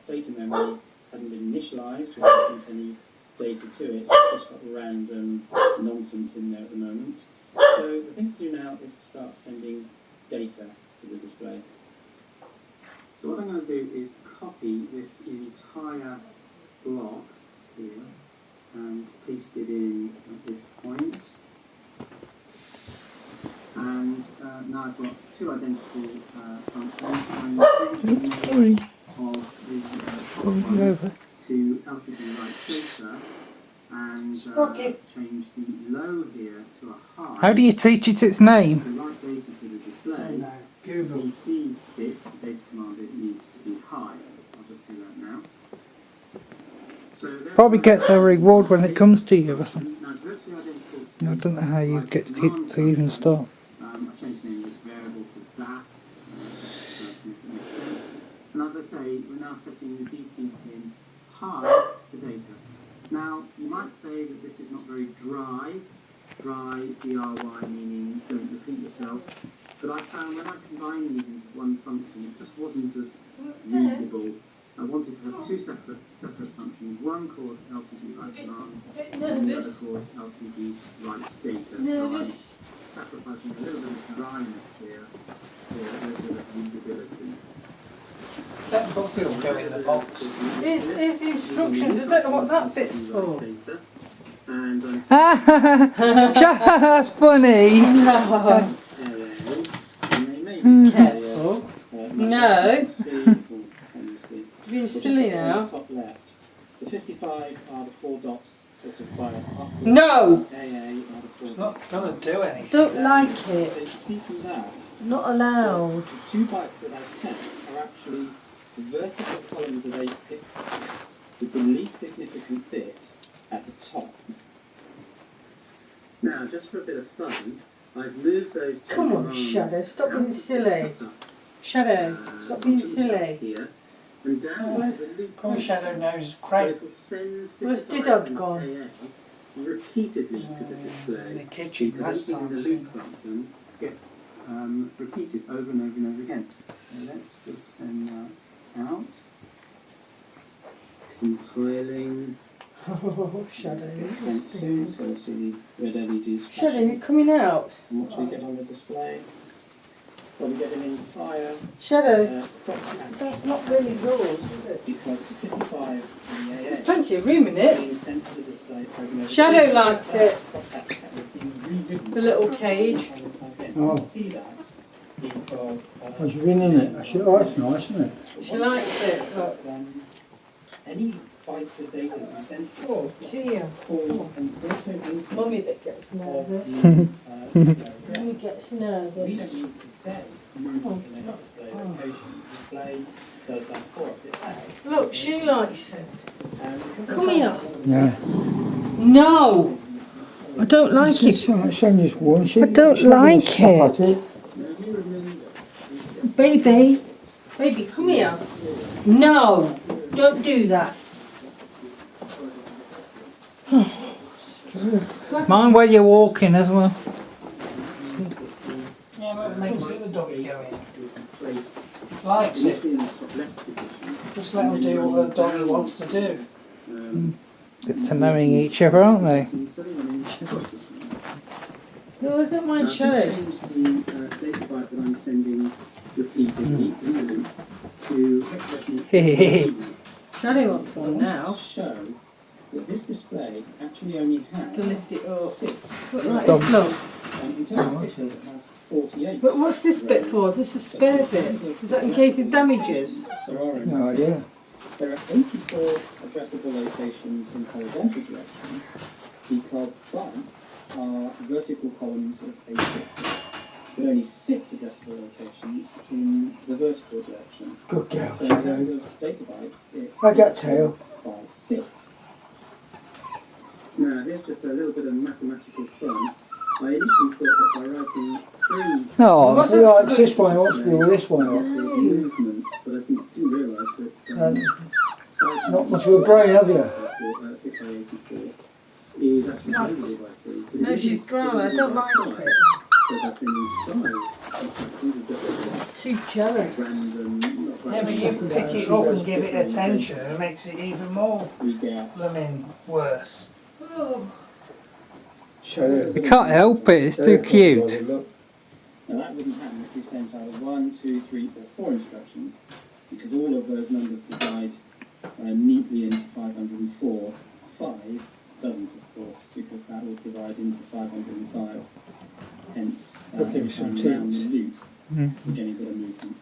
data memory hasn't been initialized, we haven't sent any data to it, so it's just got random nonsense in there at the moment. So the thing to do now is to start sending data to the display. So what I'm going to do is copy this entire block here and paste it in at this point. And now I've got two identical functions. I'm changing the name of the top one to LCD light data and change the low here to a high. How do you teach it its name? To light data to the display. Google. DC bit, data command, it needs to be high. I'll just do that now. So Probably gets a reward when it comes to you or something. Now it's virtually identical to I don't know how you get it to even start. I've changed the name of this variable to that, just to make it make sense. And as I say, we're now setting the DC pin high for data. Now, you might say that this is not very dry, DRY meaning don't repeat yourself, but I found when I combined these into one function, it just wasn't as readable. I wanted to have two separate functions, one called LCD write command and the other called LCD write data. So I'm sacrificing a little bit of dryness here for a little bit of readability. That box will go in the box. Here's the instructions. I don't know what that bit's for. Data. And I'm That's funny. and they may be Careful. No. Being silly now. Top left. The 55 are the 4 dots sort of biased upwards. No! AA are the 4 It's dots. not going to do anything. Don't like So you it. can see from that, Not allowed. the 2 bytes that I've sent are actually vertical columns of 8 pixels with the least significant bit at the top. Now, just for a bit of fun, I've moved those 2 Come on, commands Shadow, stop being out of the silly. setup, Shadow, stop being onto the top silly. here, and down into the loop. Poor Shadow knows So crap. it'll send Where's 55 Didog and gone? AA repeatedly to the In the display, kitchen because last anything in the time. loop function gets repeated over and over and over again. So let's just send that out. Compiling. Oh, Shadow. Gets sent soon, so we'll see the red LEDs. Shadow, you're coming out. And what do we get on the display? Well, we get an entire Shadow, crosshatch that's not really yours, is it? because the 55s and the AA Plenty of room in it. being sent to the display over and over Shadow again. likes it. Crosshatch has been rewritten The little cage. all the time again. Oh. You can see that because What's been in it? Oh, it's nice, isn't it? She likes it. Look. But any bytes of data that we send to the Oh, display dear. cause an auto increase Mummy that gets of nervous. the display Mummy address. gets We nervous. don't need to say move to the next display location. The display does that for us. It has. Look, she likes it. Because Come here. Yeah. No! I don't like it. It's only just one. I don't like it. Now, if you remember, we said Baby. Baby, come here. No! Don't do that. Mind where you're walking as well. Yeah, but it makes the doggy go in. placed Likes it. initially in the top left position. Just let him do what the doggy wants to do. Get to knowing each other, aren't they? Suddenly running across the screen. No, I don't mind I've just Shadow. changed the data byte that I'm sending repeatedly in the loop to expressing Shadow wants because I one wanted now. to show that this display actually only To has lift it up. 6. But right, Dog. look. In terms of pixels, it has 48. But what's this bit for? Is this a spare bit? Is that in case it damages? There are only No 6. idea. There are 84 addressable locations in horizontal direction because bytes are vertical columns of 8 pixels. But only 6 addressable locations in the vertical direction. Good girl. So in terms of data bytes, it's I got tail. by 6. Now here's just a little bit of mathematical fun. I initially thought that by writing 3 Oh, What's Right, it's this one, what's with this one? movement, but I didn't realise that Not much of a brain, have you? 6 by 84 is actually divisible by 3. But No, it she's is growling. I don't like it. So that's any five instructions are just Too jelly. random. Not Yeah, but you random. pick it up and give it attention and it makes it even more We get. blooming worse. Oh. So You can't help it, it's too cute. Look. Now that wouldn't happen if we sent either 1, 2, 3 or 4 instructions, because all of those numbers divide neatly into 504. 5 doesn't, of course, because that will divide into 505. Hence, Looking for some round the teams. loop, Mm. which only got a movement.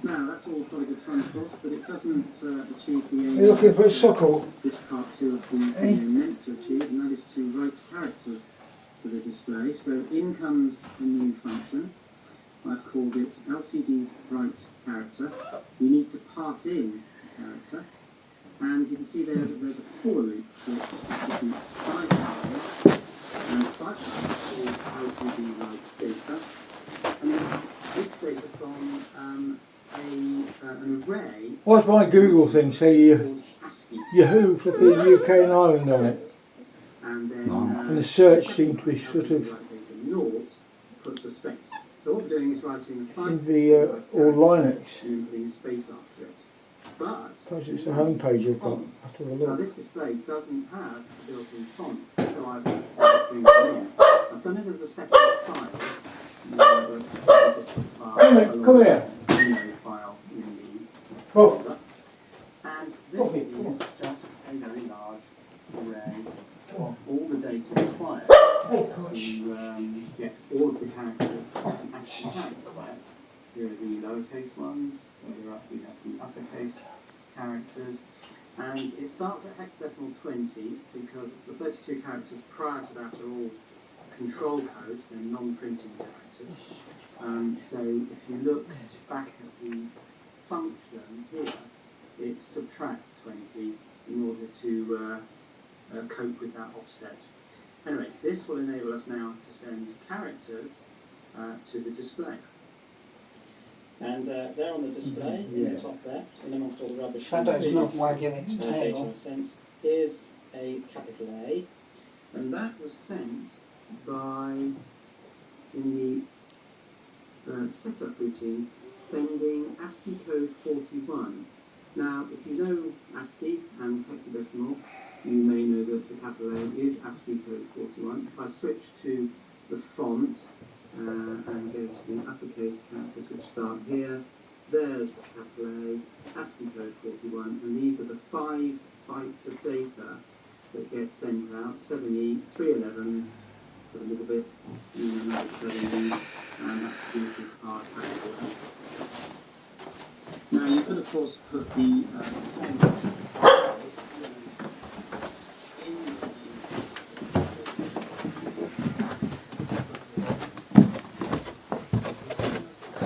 Now that's all jolly good fun, of course, but it doesn't achieve the aim. You're looking for a that, sockle? this part 2 of the video meant to achieve, and that is to write characters to the display. So in comes a new function. I've called it LCD write character. We need to pass in a character, and you can see there that there's a for loop which executes 5 times, and 5 times calls LCD write data, and it takes data from an array. What's my Google thing say called ASCII. Yahoo flipping UK and Ireland on it? And then And the search seemed to be sort of naught puts a space. So what we're doing is writing 5 in the all Linux. and then putting a space after it. But Suppose it's the home page I've got. Have to have a now look. this display doesn't have a built-in font, so I've had to bring it in. I've done it as a separate file. Where it's a separate just put file Come here. Window file in the Oh. folder. And this is just a very large array of all the data required to get all of the characters in an ASCII character set. Here are the lowercase ones, further up we have the uppercase characters, and it starts at hexadecimal 20 because the 32 characters prior to that are all control codes, they're non-printing characters. So if you look back at the function here, it subtracts 20 in order to cope with that offset. Anyway, this will enable us now to send characters to the display. And there on the display, in the top left, in amongst all the rubbish, Shadow's not wagging its data tail. was sent, is a capital A, and that was sent by, in the setup routine, sending ASCII code 41. Now, if you know ASCII and hexadecimal, you may know that the capital A is ASCII code 41. If I switch to the font and go to the uppercase characters which start here, there's capital A, ASCII code 41, and these are the 5 bytes of data that get sent out. 7E, 3 11s, for a little bit, and then another 7E, and that produces our capital A. Now you could of course put the font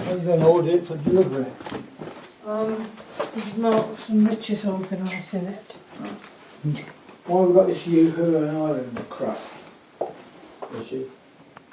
When you then order it for delivery. There's marks and riches organised in it. Why have we got this Yahoo and Ireland crap? Is she?